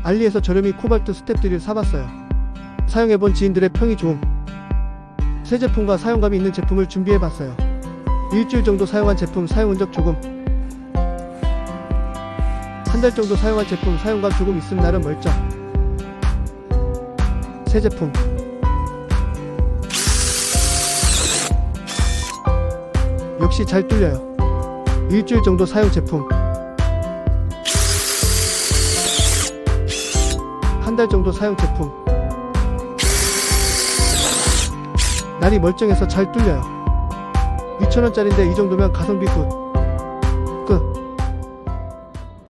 알리에서 저렴이 코발트 스텝3를 사봤어요. 사용해본 지인들의 평이 좋음. 새 제품과 사용감이 있는 제품을 준비해봤어요. 일주일 정도 사용한 제품 사용 흔적 조금, 한 달 정도 사용한 제품 사용감 조금 있음. 나름 멀쩡. 새 제품. 역시 잘 뚫려요. 일주일 정도 사용 제품, 한 달 정도 사용 제품. 날이 멀쩡해서 잘 뚫려요. 2,000원짜리인데 이 정도면 가성비 굿.